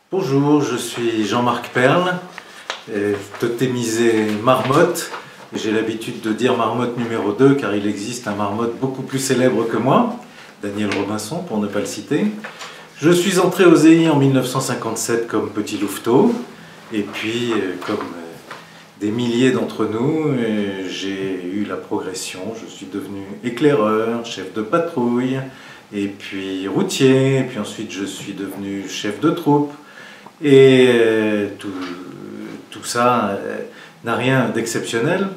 Bonjour, je suis Jean-Marc Perle, totémisé marmotte. J'ai l'habitude de dire marmotte numéro 2 car il existe un marmotte beaucoup plus célèbre que moi, Daniel Robinson pour ne pas le citer. Je suis entré au ZEI en 1957 comme petit louveteau et puis comme des milliers d'entre nous, j'ai eu la progression. Je suis devenu éclaireur, chef de patrouille, et puis routier, et puis ensuite je suis devenu chef de troupe. Et tout ça n'a rien d'exceptionnel.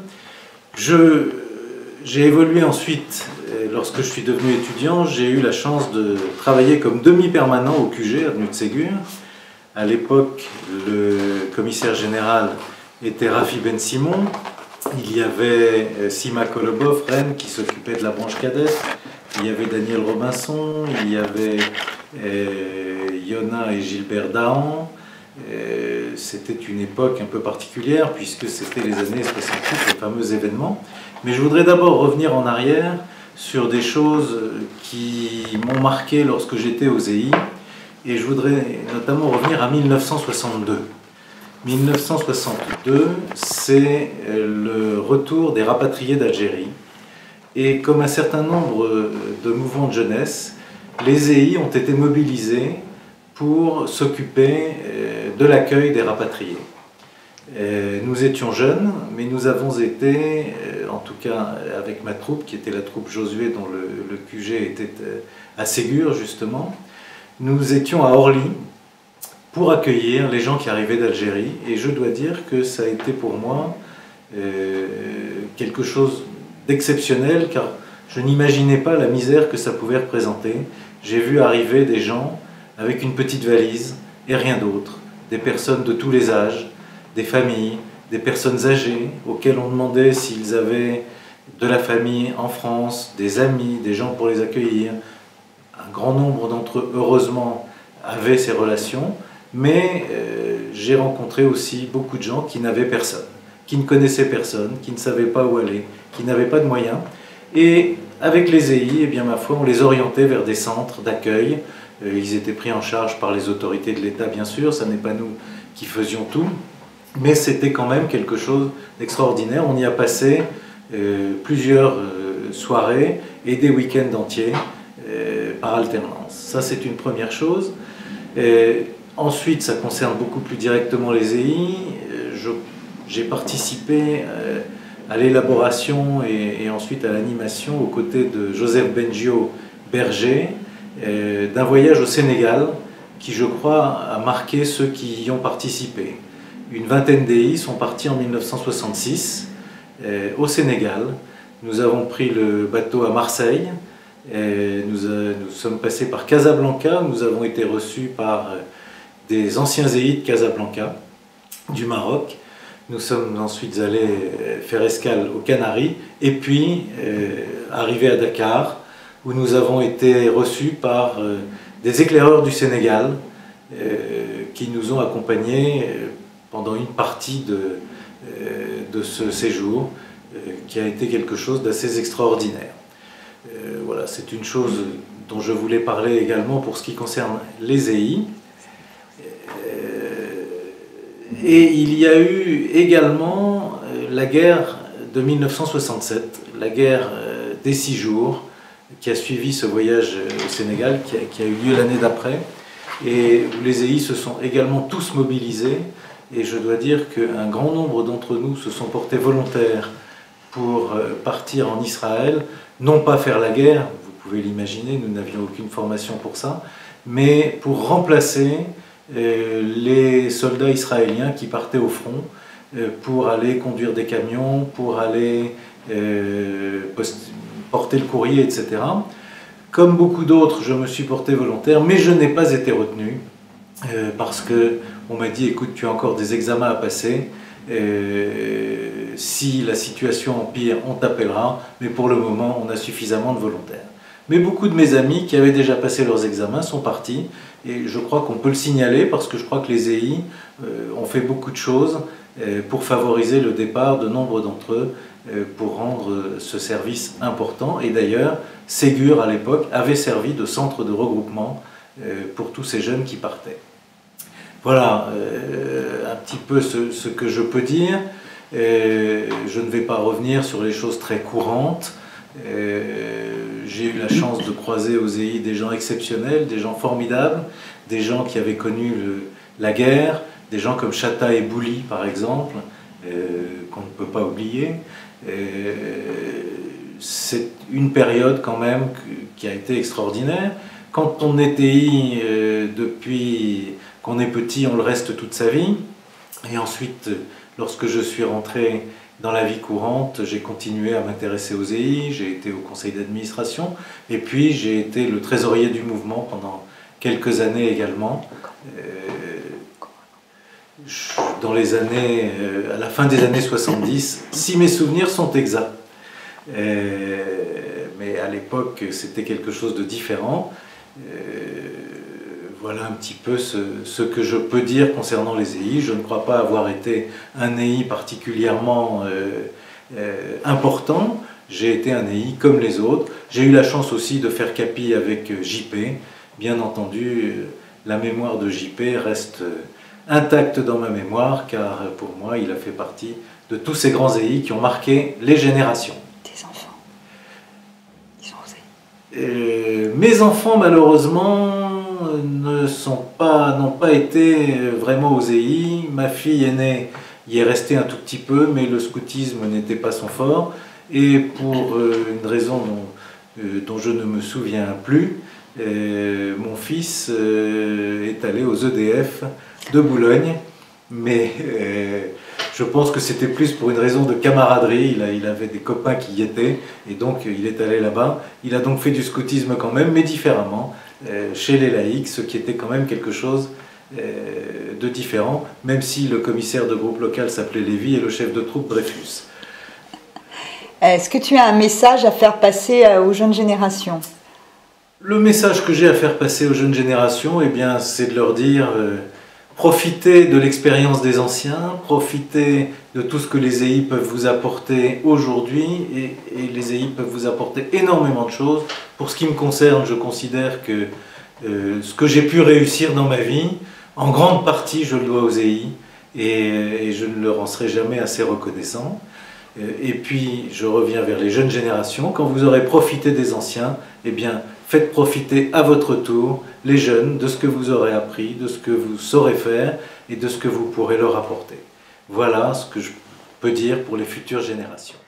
J'ai évolué ensuite, lorsque je suis devenu étudiant, j'ai eu la chance de travailler comme demi-permanent au QG, avenue de Ségur. À l'époque, le commissaire général était Rafi Ben Simon. Il y avait Sima Kolobov, Rennes, qui s'occupait de la branche cadette. Il y avait Daniel Robinson, il y avait Yona et Gilbert Dahan. C'était une époque un peu particulière puisque c'était les années 68, les fameux événements. Mais je voudrais d'abord revenir en arrière sur des choses qui m'ont marqué lorsque j'étais au ZEI. Et je voudrais notamment revenir à 1962. 1962, c'est le retour des rapatriés d'Algérie. Et comme un certain nombre de mouvements de jeunesse, les ZEI ont été mobilisés pour s'occuper de l'accueil des rapatriés. Nous étions jeunes, mais nous avons été, en tout cas avec ma troupe, qui était la troupe Josué, dont le QG était à Ségur justement, nous étions à Orly pour accueillir les gens qui arrivaient d'Algérie. Et je dois dire que ça a été pour moi quelque chose d'exceptionnel, car je n'imaginais pas la misère que ça pouvait représenter. J'ai vu arriver des gens avec une petite valise et rien d'autre, des personnes de tous les âges, des familles, des personnes âgées auxquelles on demandait s'ils avaient de la famille en France, des amis, des gens pour les accueillir. Un grand nombre d'entre eux, heureusement, avaient ces relations, mais j'ai rencontré aussi beaucoup de gens qui n'avaient personne, qui ne connaissaient personne, qui ne savaient pas où aller, qui n'avaient pas de moyens. Et avec les ZEI, eh bien, ma foi, on les orientait vers des centres d'accueil. Ils étaient pris en charge par les autorités de l'État, bien sûr, ça n'est pas nous qui faisions tout, mais c'était quand même quelque chose d'extraordinaire. On y a passé plusieurs soirées et des week-ends entiers par alternance. Ça, c'est une première chose. Ensuite, ça concerne beaucoup plus directement les ZEI. J'ai participé à l'élaboration et ensuite à l'animation aux côtés de Joseph Bengio Berger d'un voyage au Sénégal qui, je crois, a marqué ceux qui y ont participé. Une vingtaine d'EI sont partis en 1966 au Sénégal. Nous avons pris le bateau à Marseille. Nous sommes passés par Casablanca. Nous avons été reçus par des anciens ZEI de Casablanca, du Maroc. Nous sommes ensuite allés faire escale aux Canaries et puis arrivés à Dakar, où nous avons été reçus par des éclaireurs du Sénégal qui nous ont accompagnés pendant une partie de ce séjour, qui a été quelque chose d'assez extraordinaire. Voilà, c'est une chose dont je voulais parler également pour ce qui concerne les ZEI. Et il y a eu également la guerre de 1967, la guerre des 6 jours, qui a suivi ce voyage au Sénégal, qui a eu lieu l'année d'après, et où les ZEI se sont également tous mobilisés. Et je dois dire qu'un grand nombre d'entre nous se sont portés volontaires pour partir en Israël, non pas faire la guerre, vous pouvez l'imaginer, nous n'avions aucune formation pour ça, mais pour remplacer les soldats israéliens qui partaient au front pour aller conduire des camions, pour aller porter le courrier, etc. Comme beaucoup d'autres, je me suis porté volontaire, mais je n'ai pas été retenu parce qu'on m'a dit « écoute, tu as encore des examens à passer, si la situation empire, on t'appellera, mais pour le moment, on a suffisamment de volontaires ». Mais beaucoup de mes amis qui avaient déjà passé leurs examens sont partis, et je crois qu'on peut le signaler parce que je crois que les ZEI ont fait beaucoup de choses pour favoriser le départ de nombre d'entre eux pour rendre ce service important. Et d'ailleurs, Ségur à l'époque avait servi de centre de regroupement pour tous ces jeunes qui partaient. Voilà un petit peu ce que je peux dire. Je ne vais pas revenir sur les choses très courantes. J'ai eu la chance de croiser aux EI des gens exceptionnels, des gens formidables, des gens qui avaient connu la guerre, des gens comme Chata et Bouli par exemple, qu'on ne peut pas oublier. C'est une période quand même qui a été extraordinaire. Quand on est EI depuis qu'on est petit, on le reste toute sa vie. Et ensuite, lorsque je suis rentré dans la vie courante, j'ai continué à m'intéresser aux EI, j'ai été au conseil d'administration, et puis j'ai été le trésorier du mouvement pendant quelques années également. Dans les années, à la fin des années 70, si mes souvenirs sont exacts. Mais à l'époque, c'était quelque chose de différent. Voilà un petit peu ce que je peux dire concernant les EI. Je ne crois pas avoir été un EI particulièrement important. J'ai été un EI comme les autres. J'ai eu la chance aussi de faire capi avec JP. Bien entendu, la mémoire de JP reste intacte dans ma mémoire, car pour moi, il a fait partie de tous ces grands EI qui ont marqué les générations. Tes enfants, ils ont osé. Mes enfants, malheureusement, n'ont pas été vraiment aux EI. Ma fille aînée y est restée un tout petit peu, mais le scoutisme n'était pas son fort. Et pour une raison dont je ne me souviens plus, mon fils est allé aux EDF de Boulogne, mais je pense que c'était plus pour une raison de camaraderie. Il avait des copains qui y étaient, et donc il est allé là-bas. Il a donc fait du scoutisme quand même, mais différemment, chez les laïcs, ce qui était quand même quelque chose de différent, même si le commissaire de groupe local s'appelait Lévy et le chef de troupe Dreyfus. Est-ce que tu as un message à faire passer aux jeunes générations? Le message que j'ai à faire passer aux jeunes générations, eh bien, c'est de leur dire profitez de l'expérience des anciens, profitez de tout ce que les EI peuvent vous apporter aujourd'hui, et les EI peuvent vous apporter énormément de choses. Pour ce qui me concerne, je considère que ce que j'ai pu réussir dans ma vie, en grande partie, je le dois aux EI, et je ne leur en serai jamais assez reconnaissant. Et puis, je reviens vers les jeunes générations. Quand vous aurez profité des anciens, eh bien, faites profiter à votre tour les jeunes de ce que vous aurez appris, de ce que vous saurez faire et de ce que vous pourrez leur apporter. Voilà ce que je peux dire pour les futures générations.